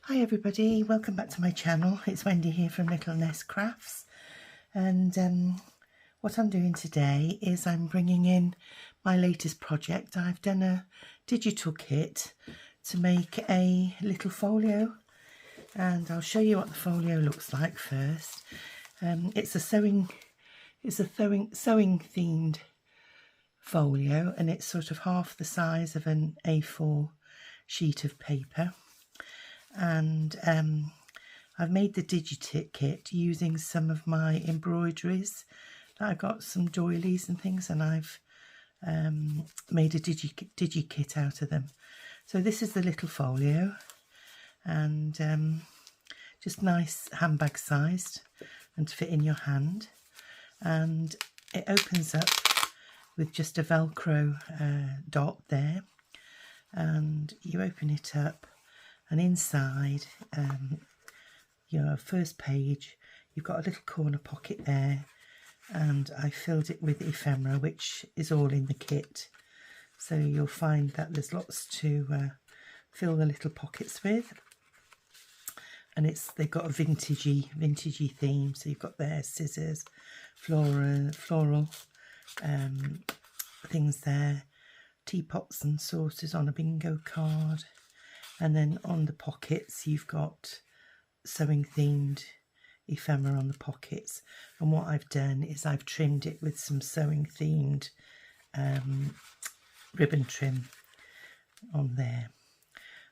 Hi everybody, welcome back to my channel. It's Wendy here from Little Nest Crafts, and what I'm doing today is I'm bringing in my latest project. I've done a digital kit to make a little folio, and I'll show you what the folio looks like first. It's a sewing themed folio, and it's sort of half the size of an A4 sheet of paper. And I've made the digi kit using some of my embroideries. I got some doilies and things, and I've made a digi kit out of them. So this is the little folio, and just nice handbag sized and to fit in your hand. And it opens up with just a Velcro dot there, and you open it up. And inside your first page, you've got a little corner pocket there, and I filled it with ephemera, which is all in the kit. So you'll find that there's lots to fill the little pockets with, and they've got a vintagey theme. So you've got their scissors, floral things there, teapots and saucers on a bingo card. And then on the pockets, you've got sewing themed ephemera on the pockets. And what I've done is I've trimmed it with some sewing themed ribbon trim on there.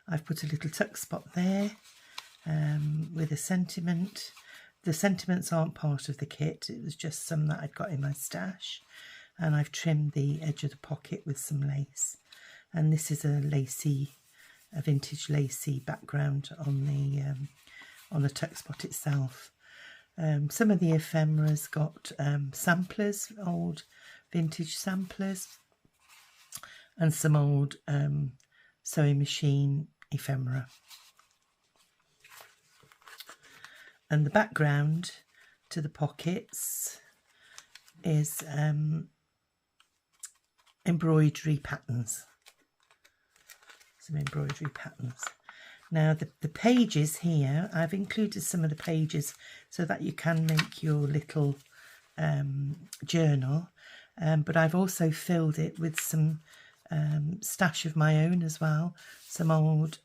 I've put a little tuck spot there with a sentiment. The sentiments aren't part of the kit. It was just some that I'd got in my stash. And I've trimmed the edge of the pocket with some lace. And this is a vintage lacy background on the tuck spot itself. Some of the ephemera's got samplers, old vintage samplers, and some old sewing machine ephemera. And the background to the pockets is embroidery patterns. Some embroidery patterns. Now the pages here, I've included some of the pages so that you can make your little journal, but I've also filled it with some stash of my own as well, some old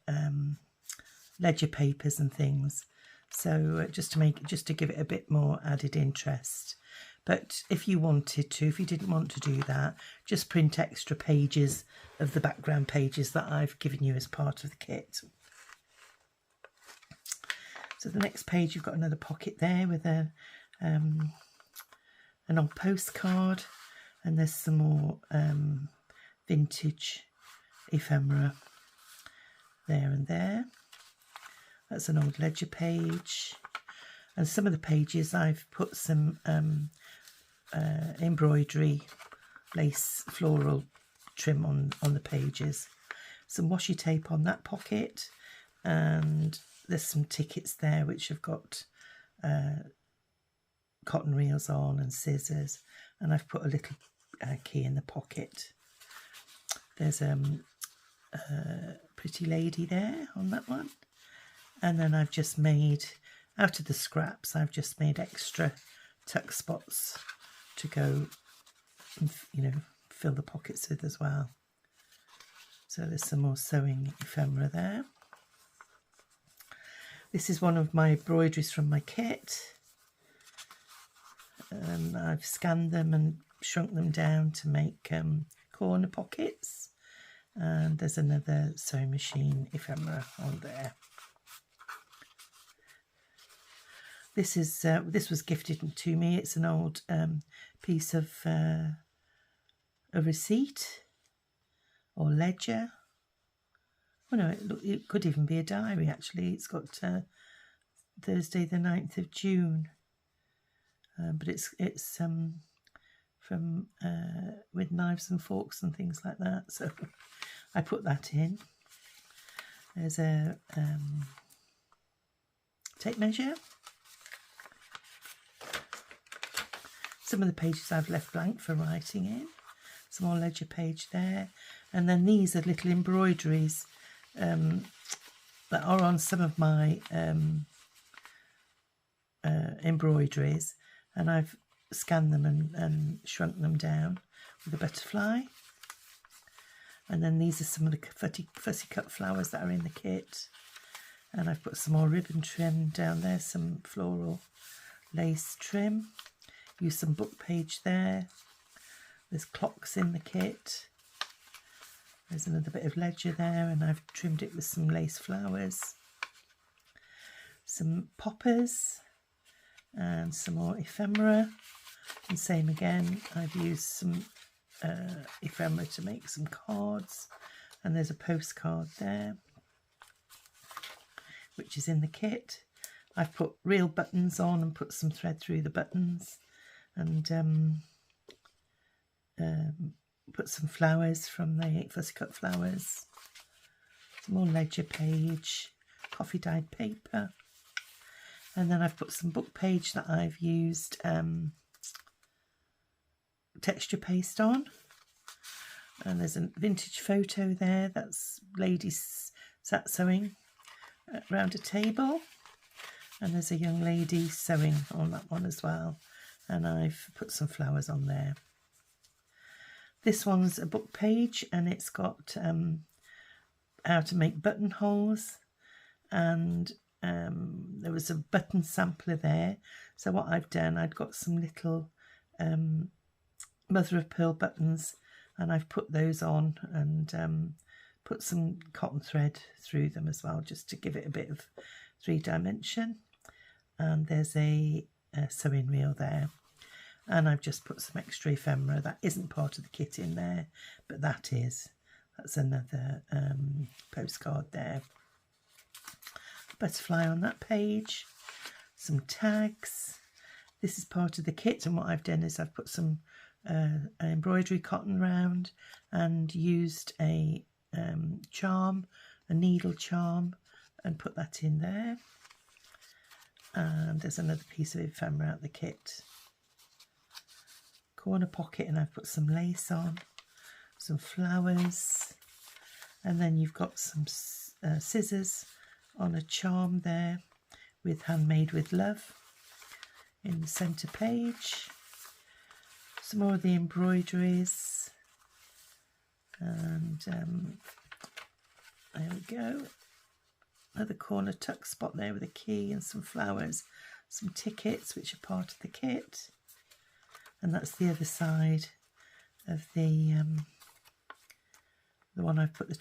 ledger papers and things, so just to give it a bit more added interest. But if you didn't want to do that, just print extra pages of the background pages that I've given you as part of the kit. So the next page, you've got another pocket there with an old postcard, and there's some more vintage ephemera there and there. That's an old ledger page. And some of the pages I've put some embroidery lace floral trim on the pages. Some washi tape on that pocket, and there's some tickets there which have got cotton reels on and scissors, and I've put a little key in the pocket. There's a pretty lady there on that one, and then I've just made, out of the scraps, I've just made extra tuck spots to go, fill the pockets with as well. So there's some more sewing ephemera there. This is one of my embroideries from my kit, and I've scanned them and shrunk them down to make corner pockets. And there's another sewing machine ephemera on there. This was gifted to me. It's an old piece of a receipt or ledger. Oh no, it could even be a diary actually. It's got Thursday the 9th of June, but it's from with knives and forks and things like that. So I put that in. There's a tape measure. Some of the pages I've left blank for writing in. Some more ledger page there. And then these are little embroideries that are on some of my embroideries, and I've scanned them and shrunk them down with a butterfly. And then these are some of the fussy cut flowers that are in the kit. And I've put some more ribbon trim down there, some floral lace trim. Use some book page there. There's clocks in the kit. There's another bit of ledger there, and I've trimmed it with some lace flowers. Some poppers and some more ephemera. And same again, I've used some ephemera to make some cards, and there's a postcard there which is in the kit. I've put real buttons on and put some thread through the buttons, and put some flowers from the fussy cut flowers, some more ledger page, coffee dyed paper, and then I've put some book page that I've used texture paste on. And there's a vintage photo there, that's ladies sat sewing around a table, and there's a young lady sewing on that one as well, and I've put some flowers on there. This one's a book page, and it's got how to make buttonholes, and there was a button sampler there. So what I've done, I've got some little mother of pearl buttons, and I've put those on and put some cotton thread through them as well, just to give it a bit of 3-dimension. And there's a sewing reel there, and I've just put some extra ephemera that isn't part of the kit in there, but that is. That's another postcard there. Butterfly on that page, some tags. This is part of the kit, and what I've done is I've put some embroidery cotton round and used a charm, a needle charm, and put that in there. And there's another piece of ephemera out the kit. Corner pocket, and I've put some lace on, some flowers, and then you've got some scissors on a charm there with Handmade with Love in the centre page. Some more of the embroideries, and there we go. Another corner tuck spot there with a key and some flowers, some tickets which are part of the kit, and that's the other side of the one I've put the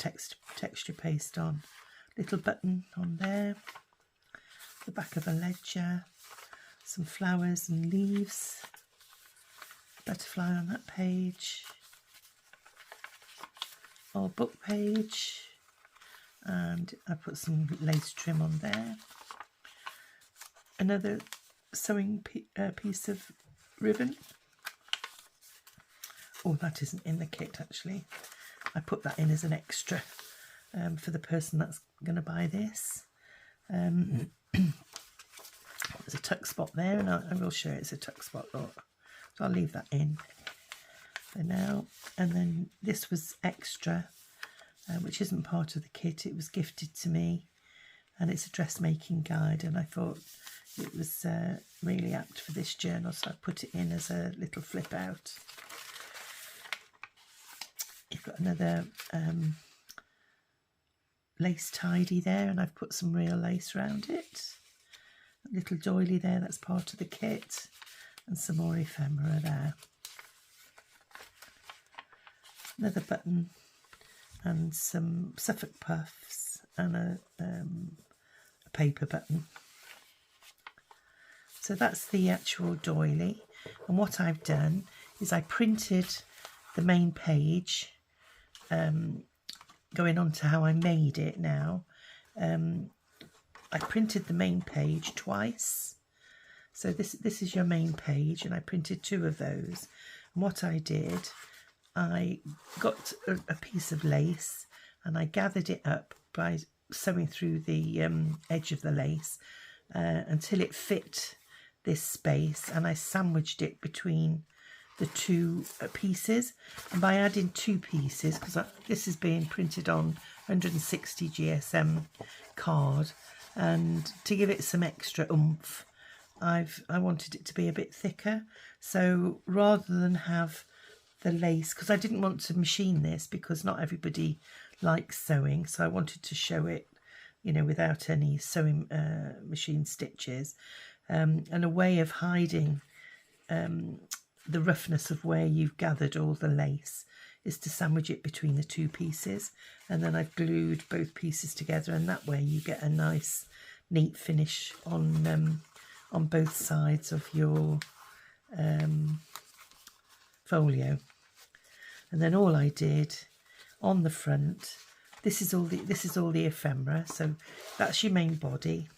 texture paste on. Little button on there, the back of a ledger, some flowers and leaves, butterfly on that page, or book page, and I put some lace trim on there. Another sewing piece of ribbon. Oh, that isn't in the kit actually. I put that in as an extra for the person that's going to buy this. There's a tuck spot there, and I will show it's a tuck spot. Look. So I'll leave that in for now. And then this was extra, which isn't part of the kit. It was gifted to me, and it's a dressmaking guide, and I thought it was really apt for this journal, so I put it in as a little flip out. You've got another lace tidy there, and I've put some real lace around it. A little doily there, that's part of the kit, and some more ephemera there. Another button and some Suffolk puffs and a paper button. So that's the actual doily, and what I've done is I printed the main page, going on to how I made it now. I printed the main page twice. So this is your main page, and I printed 2 of those. And what I did, I got a piece of lace, and I gathered it up by sewing through the edge of the lace until it fit this space, and I sandwiched it between the 2 pieces. And by adding 2 pieces, because this is being printed on 160 GSM card, and to give it some extra oomph, I wanted it to be a bit thicker. So rather than have the lace, because I didn't want to machine this because not everybody likes sewing, so I wanted to show it, you know, without any sewing machine stitches, and a way of hiding the roughness of where you've gathered all the lace is to sandwich it between the two pieces, and then I've glued both pieces together, and that way you get a nice neat finish on both sides of your folio. And then all I did on the front, this is all the ephemera, so that's your main body,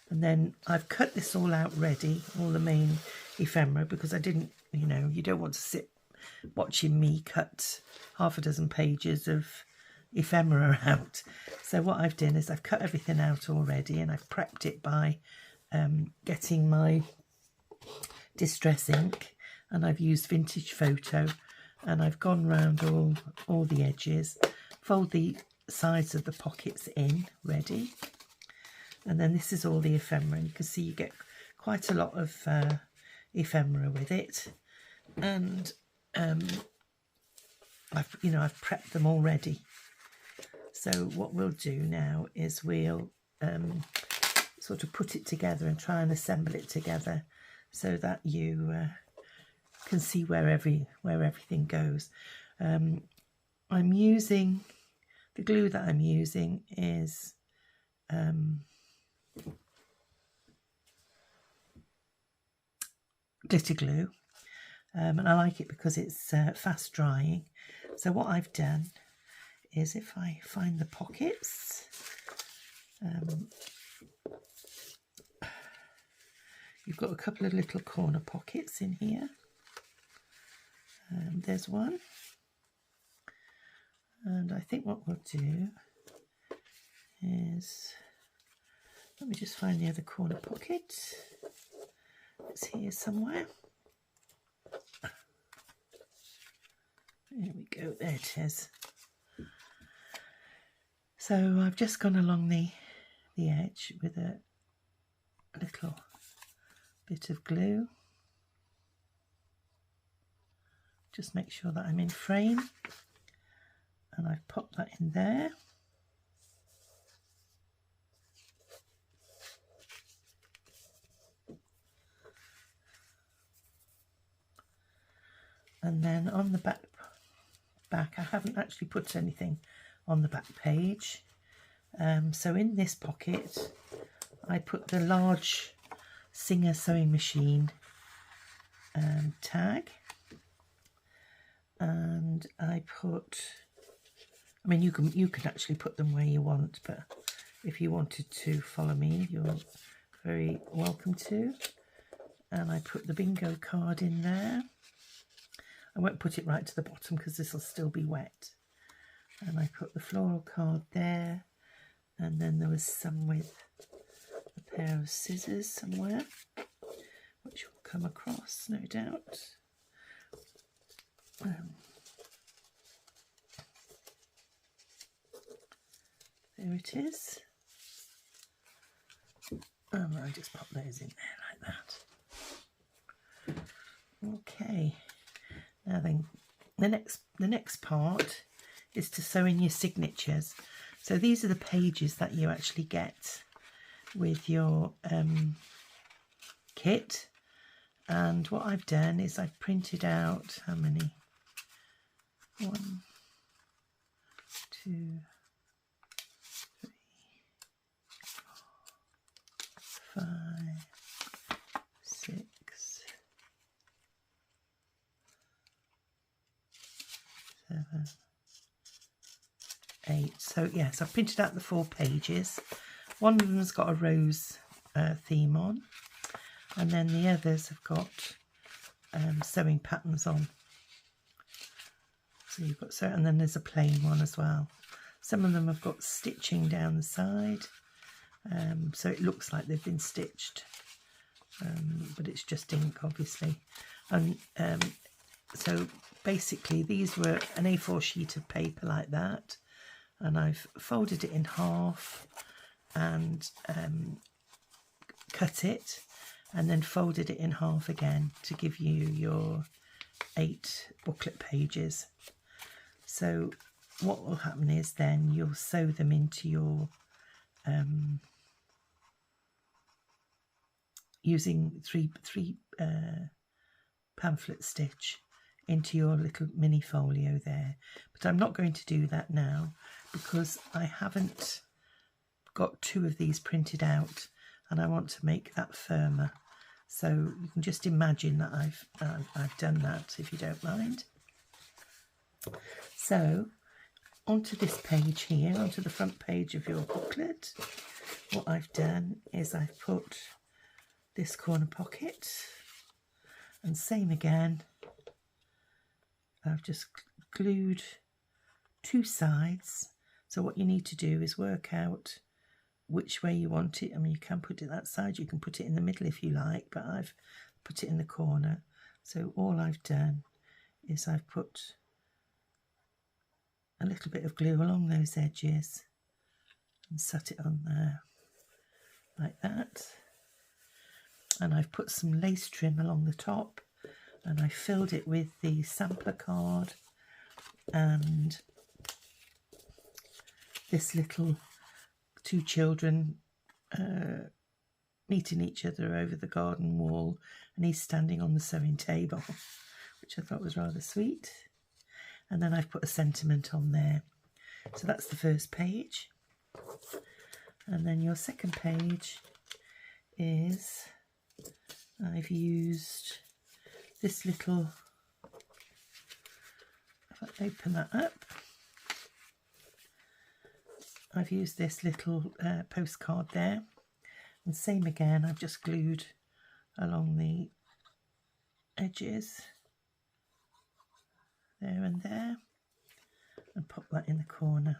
and then I've cut this all out ready, all the main ephemera, because I didn't, you know, you don't want to sit watching me cut half a dozen pages of ephemera out. So what I've done is I've cut everything out already, and I've prepped it by getting my distress ink, and I've used vintage photo, and I've gone round all the edges, fold the sides of the pockets in ready, and then this is all the ephemera, and you can see you get quite a lot of ephemera with it, and I've prepped them already. So what we'll do now is we'll sort of put it together and try and assemble it together so that you can see where everything goes. I'm using, the glue that I'm using is glitter glue, and I like it because it's fast drying. So what I've done is, if I find the pockets, you've got a couple of little corner pockets in here. There's one, and I think what we'll do is, let me just find the other corner pocket. It's here somewhere. There we go, there it is. So I've just gone along the edge with a little bit of glue. Just make sure that I'm in frame, and I've popped that in there. And then on the back, I haven't actually put anything on the back page. So in this pocket, I put the large Singer sewing machine tag, and I put, I mean, you can actually put them where you want, but if you wanted to follow me, you're very welcome to. And I put the bingo card in there. I won't put it right to the bottom because this will still be wet. And I put the floral card there, and then there was some with a pair of scissors somewhere, which will come across, no doubt. There it is. And I just pop those in there like that. Okay. Now then, the next part is to sew in your signatures. So these are the pages that you actually get with your kit. And what I've done is I've printed out, how many? 1, 2, 3, 4, 5, 6, 7, 8. So yes, I've printed out the 4 pages. One of them's got a rose theme on, and then the others have got sewing patterns on. So you've got, so, and then there's a plain one as well. Some of them have got stitching down the side, so it looks like they've been stitched, but it's just ink, obviously. And so basically these were an A4 sheet of paper like that, and I've folded it in half and cut it, and then folded it in half again to give you your 8 booklet pages. So what will happen is then you'll sew them into your using three pamphlet stitch into your little mini folio there. But I'm not going to do that now because I haven't got 2 of these printed out and I want to make that firmer. So you can just imagine that I've done that, if you don't mind. So onto this page here, onto the front page of your booklet, what I've done is I've put this corner pocket, and same again, I've just glued 2 sides. So what you need to do is work out which way you want it. I mean, you can put it that side, you can put it in the middle if you like, but I've put it in the corner. So all I've done is I've put a little bit of glue along those edges and set it on there like that. And I've put some lace trim along the top, and I filled it with the sampler card and this little 2 children meeting each other over the garden wall, and he's standing on the sewing table, which I thought was rather sweet. And then I've put a sentiment on there. So that's the first page. And then your second page is, I've used this little, if I open that up, I've used this little postcard there, and same again, I've just glued along the edges there and there and pop that in the corner.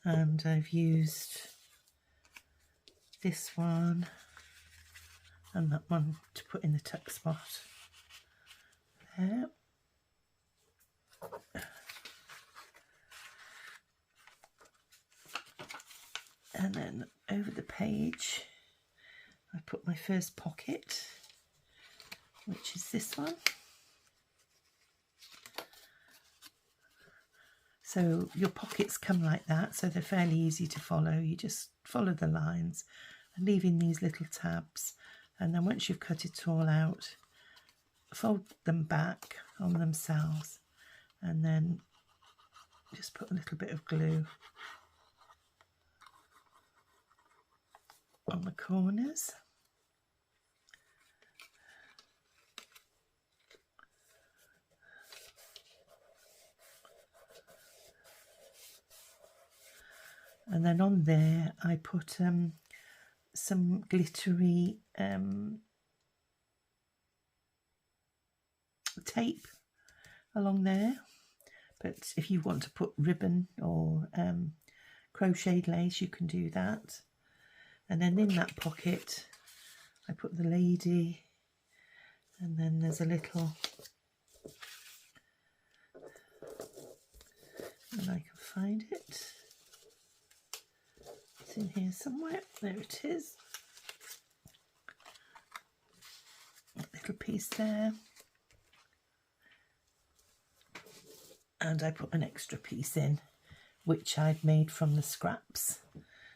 And I've used this one and that one to put in the tuck spot there. And then over the page I put my first pocket, which is this one. So your pockets come like that, so they're fairly easy to follow. You just follow the lines and leave in these little tabs, and then once you've cut it all out, fold them back on themselves and then just put a little bit of glue on the corners. And then on there I put some glittery tape along there, but if you want to put ribbon or crocheted lace, you can do that. And then in that pocket I put the lady, and then there's a little, and I can find it, it's in here somewhere, there it is, a little piece there, and I put an extra piece in which I'd made from the scraps.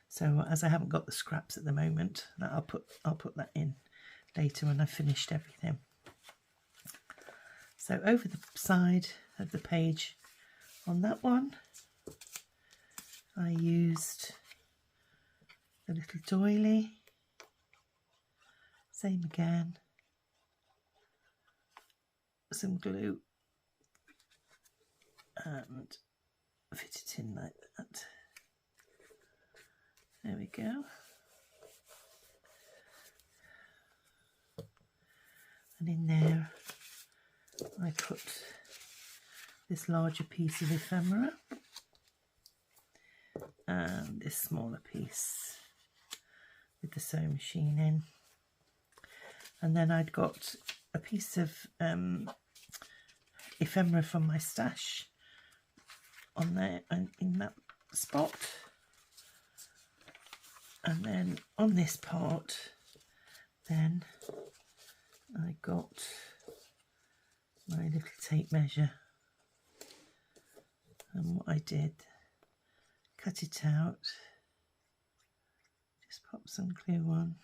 So as I haven't got the scraps at the moment, I'll put that in later when I've finished everything. So over the side of the page on that one, I used the little doily, same again, some glue, and fit it in like that. There we go. And in there I put this larger piece of ephemera and this smaller piece with the sewing machine in. And then I'd got a piece of ephemera from my stash, on there and in that spot, and then on this part then I got my little tape measure, and what I did, cut it out, just pop some glue on,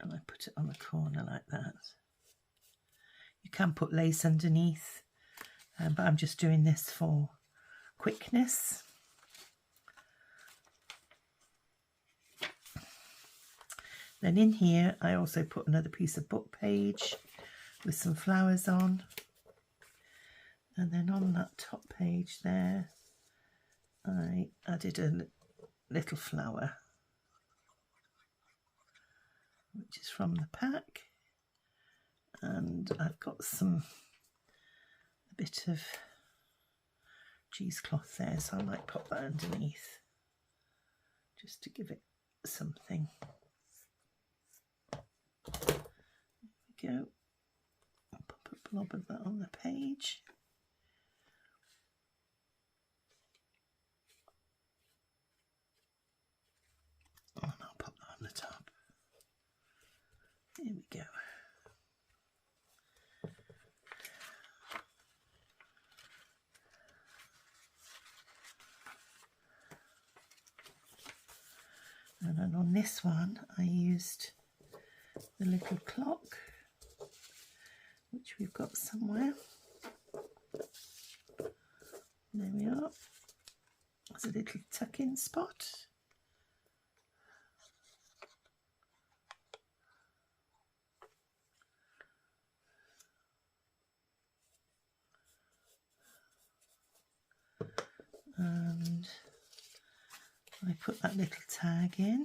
and I put it on the corner like that. You can put lace underneath, but I'm just doing this for quickness. Then in here I also put another piece of book page with some flowers on, and then on that top page there I added a little flower which is from the pack, and I've got a bit of cheesecloth there, so I might pop that underneath just to give it something. There we go. I'll pop a blob of that on the page. And I'll pop that on the top. There we go. And then on this one I used the little clock, which we've got somewhere. There we are. There's a little tuck-in spot. And I put that little tag in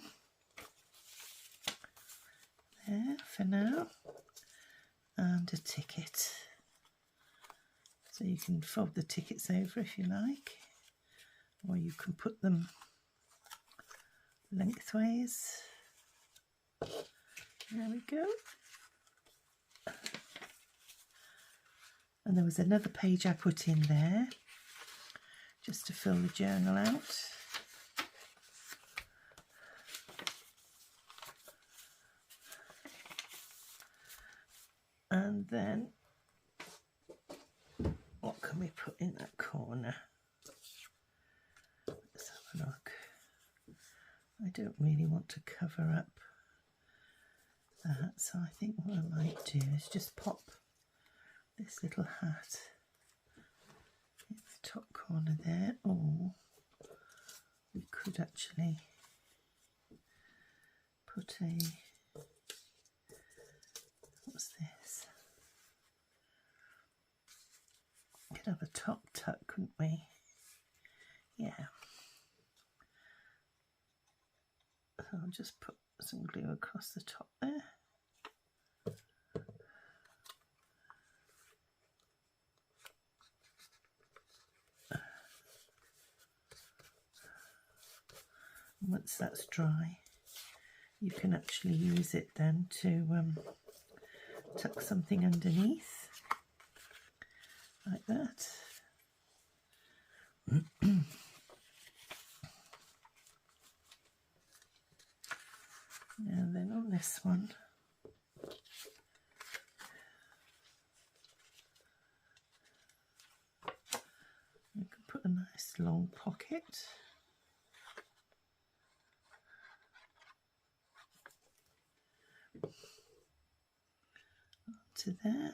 there for now, and a ticket. So you can fold the tickets over if you like, or you can put them lengthways. There we go. And there was another page I put in there just to fill the journal out. And then what can we put in that corner? Let's have a look. I don't really want to cover up that, so I think what I might do is just pop this little hat in the top corner there, or we could actually put a, what's this? We could have a top tuck, couldn't we? Yeah. So I'll just put some glue across the top there. Once that's dry, you can actually use it then to tuck something underneath, like that. And then on this one, you can put a nice long pocket. To there.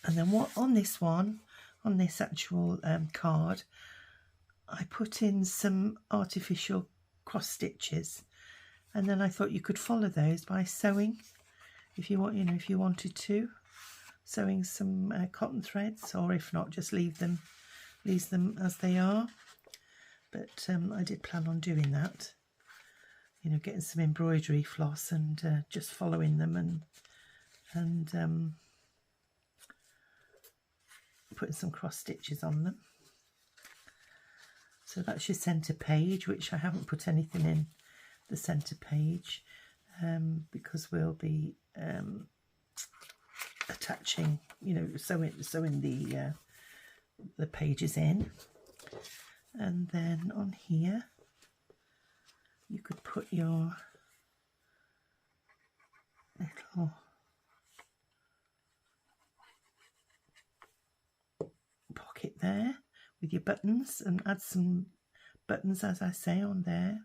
And then what on this one, on this actual card, I put in some artificial cross stitches, and then I thought you could follow those by sewing, if you want, if you wanted to, sewing some cotton threads, or if not, just leave them as they are. But I did plan on doing that, getting some embroidery floss and just following them and putting some cross stitches on them. So that's your centre page, which I haven't put anything in the centre page because we'll be attaching, you know, sewing the pages in. And then on here you could put your little pocket there with your buttons, and add some buttons, as I say, on there.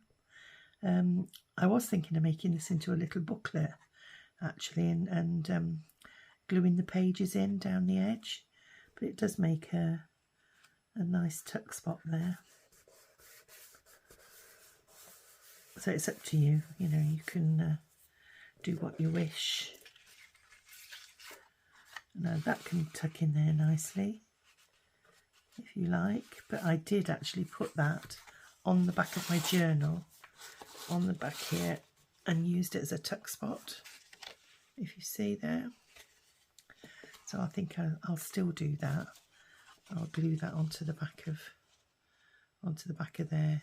I was thinking of making this into a little booklet actually, and gluing the pages in down the edge, but it does make a nice tuck spot there. So it's up to you, you know, you can do what you wish. Now that can tuck in there nicely if you like, but I did actually put that on the back of my journal, on the back here, and used it as a tuck spot, if you see there. So I think I'll still do that. I'll glue that onto the back of there,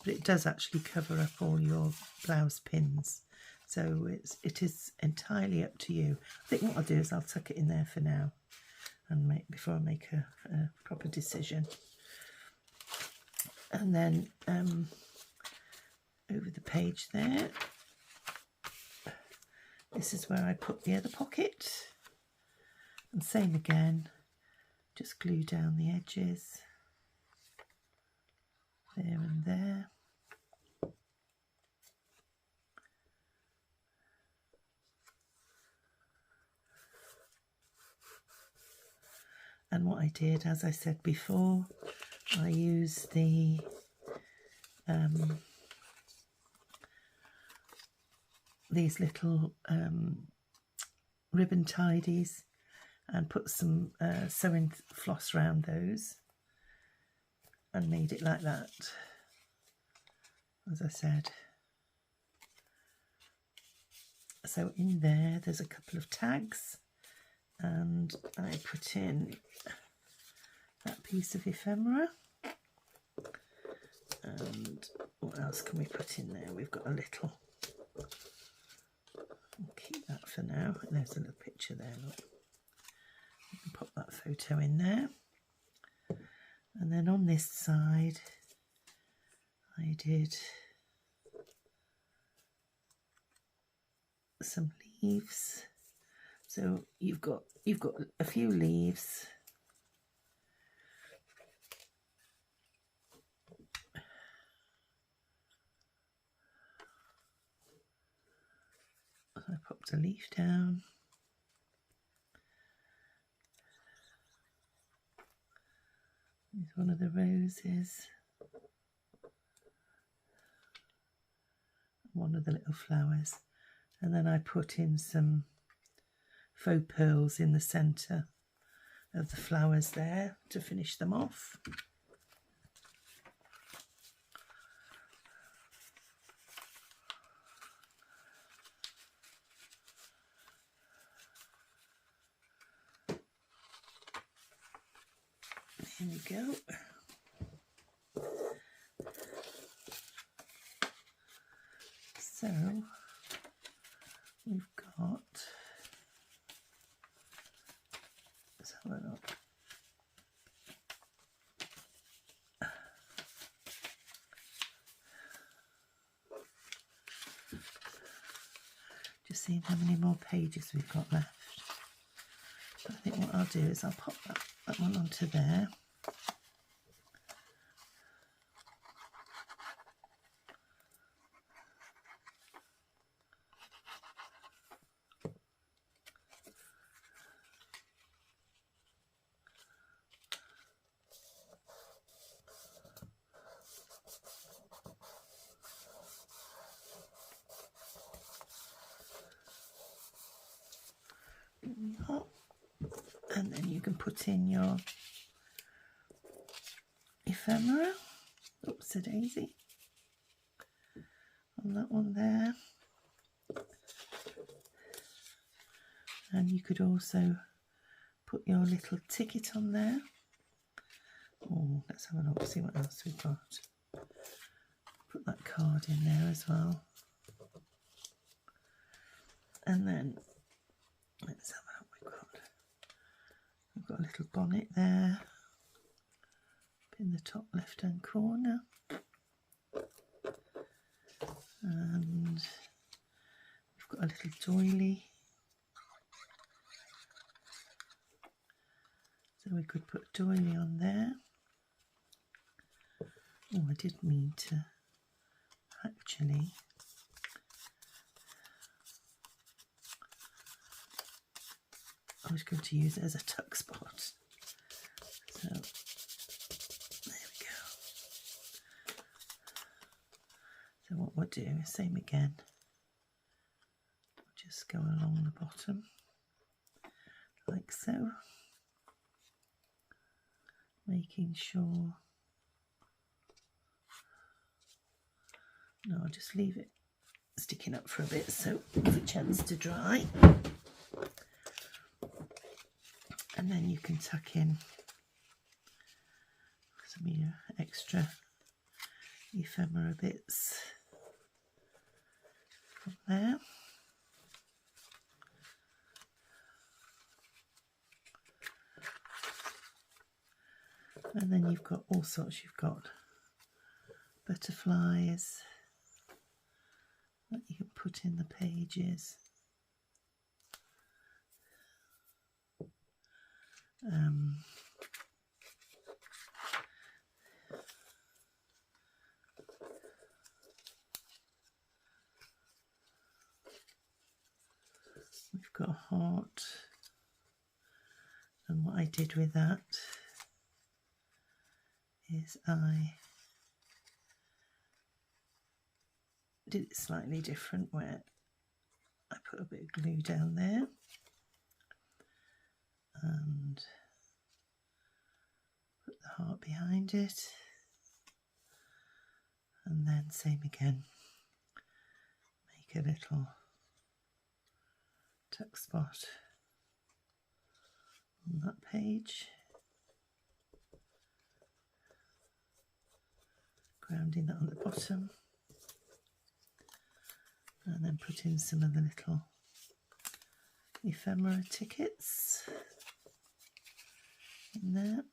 but it does actually cover up all your blouse pins, so it is entirely up to you. I think what I'll do is I'll tuck it in there for now, and before I make a proper decision. And then over the page there, this is where I put the other pocket, and same again, just glue down the edges there and there. And what I did, as I said before, I used the these little ribbon tidies, and put some sewing floss around those and made it like that, as I said. So in there's a couple of tags, and I put in that piece of ephemera. And what else can we put in there? We've got a little, I'll keep that for now. And there's a little picture there, look. You can pop that photo in there. And then on this side I did some leaves. So you've got a few leaves. I popped a leaf down. Here's one of the roses. One of the little flowers. And then I put in some faux pearls in the centre of the flowers there to finish them off. Here we go. So we've got, let's have a look. Just seeing how many more pages we've got left. I think what I'll do is I'll pop that one onto there. And then you can put in your ephemera, oopsie daisy, on that one there. And you could also put your little ticket on there. Oh, let's have a look, see what else we've got. Put that card in there as well. And then let's have a look. We've got a little bonnet there in the top left hand corner. And we've got a little doily. So we could put doily on there. Oh, I did mean to actually I was going to use it as a tuck spot. So there we go. So what we'll do is same again. We'll just go along the bottom like so, making sure. No, I'll just leave it sticking up for a bit so it gives a chance to dry. And then you can tuck in some of your extra ephemera bits from there. And then you've got all sorts, you've got butterflies that you can put in the pages. We've got a heart, and what I did with that is I did it slightly different, where I put a bit of glue down there and put the heart behind it, and then same again, make a little tuck spot on that page, grounding that on the bottom, and then put in some of the little ephemera tickets in there.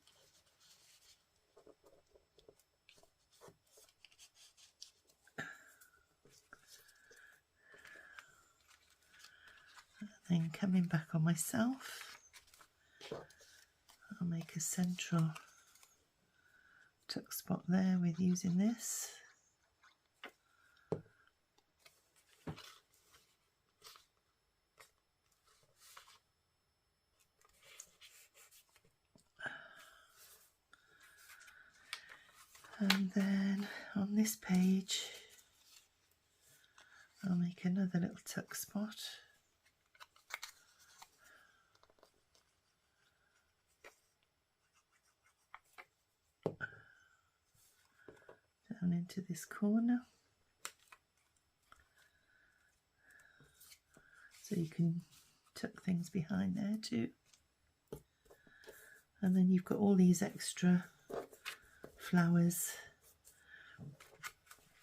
And then coming back on myself, I'll make a central tuck spot there with using this. And then on this page, I'll make another little tuck spot. Down into this corner. So you can tuck things behind there too. And then you've got all these extra flowers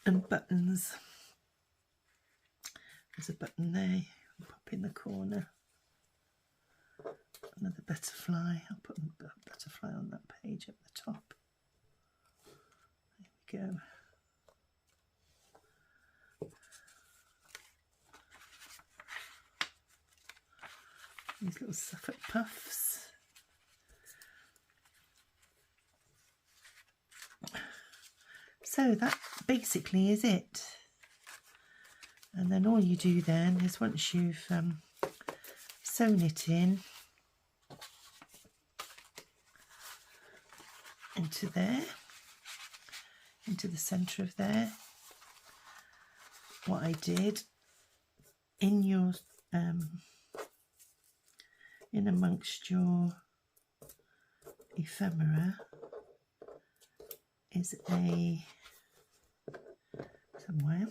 and buttons. There's a button there, you pop in the corner. Another butterfly, I'll put a butterfly on that page at the top. There we go. These little Suffolk puffs. So that basically is it. And then all you do then is, once you've sewn it in into there, into the centre of there, what I did in your in amongst your ephemera is somewhere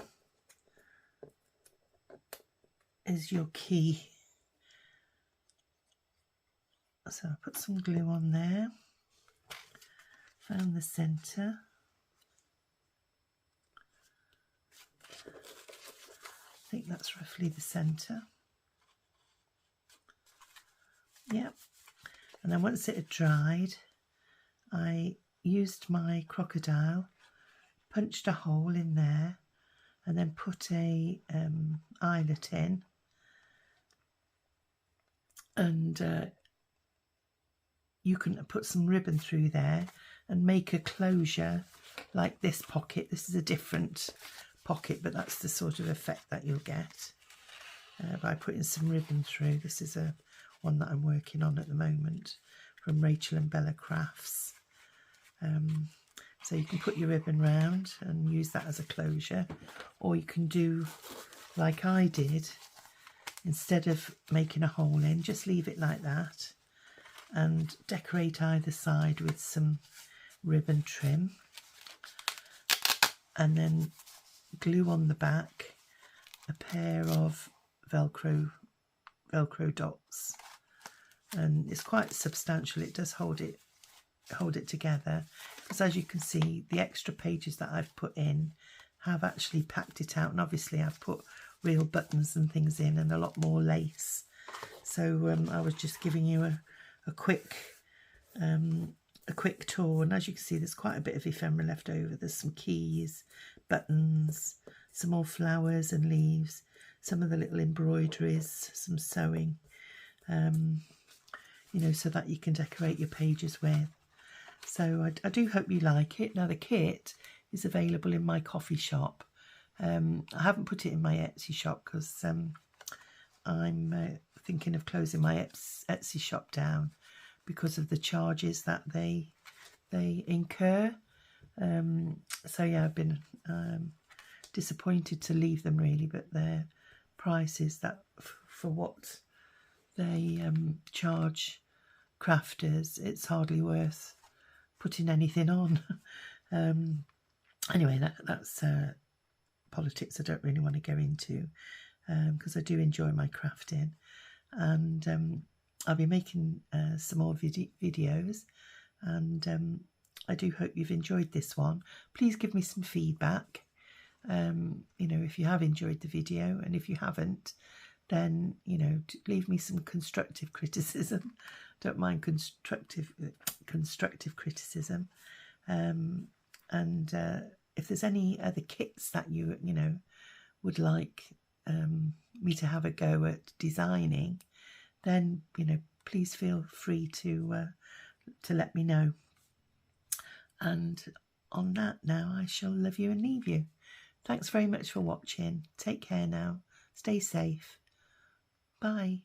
is your key. So I put some glue on there, found the centre. I think that's roughly the centre. Yep. And then once it had dried, I used my crocodile, punched a hole in there, and then put a eyelet in, and you can put some ribbon through there and make a closure like this pocket. This is a different pocket, but that's the sort of effect that you'll get by putting some ribbon through. This is one that I'm working on at the moment from Rachel and Bella Crafts. So you can put your ribbon round and use that as a closure, or you can do like I did. Instead of making a hole in, just leave it like that and decorate either side with some ribbon trim, and then glue on the back a pair of velcro dots, and it's quite substantial. It does hold it together, because as you can see, the extra pages that I've put in have actually packed it out, and obviously I've put real buttons and things in and a lot more lace. So I was just giving you a quick tour, and as you can see, there's quite a bit of ephemera left over. There's some keys, buttons, some more flowers and leaves, some of the little embroideries, some sewing, you know, so that you can decorate your pages with. So I do hope you like it. Now the kit is available in my coffee shop. I haven't put it in my Etsy shop because I'm thinking of closing my Etsy shop down because of the charges that they incur. So yeah, I've been disappointed to leave them really, but their prices that for what they charge crafters, it's hardly worth putting anything on. Anyway, that's politics I don't really want to go into, because I do enjoy my crafting, and I'll be making some more videos, and I do hope you've enjoyed this one. Please give me some feedback, you know, if you have enjoyed the video, and if you haven't, then, you know, leave me some constructive criticism. Don't mind constructive criticism, and if there's any other kits that you know would like me to have a go at designing, then, you know, please feel free to let me know. And on that, now I shall love you and leave you. Thanks very much for watching. Take care now. Stay safe. Bye.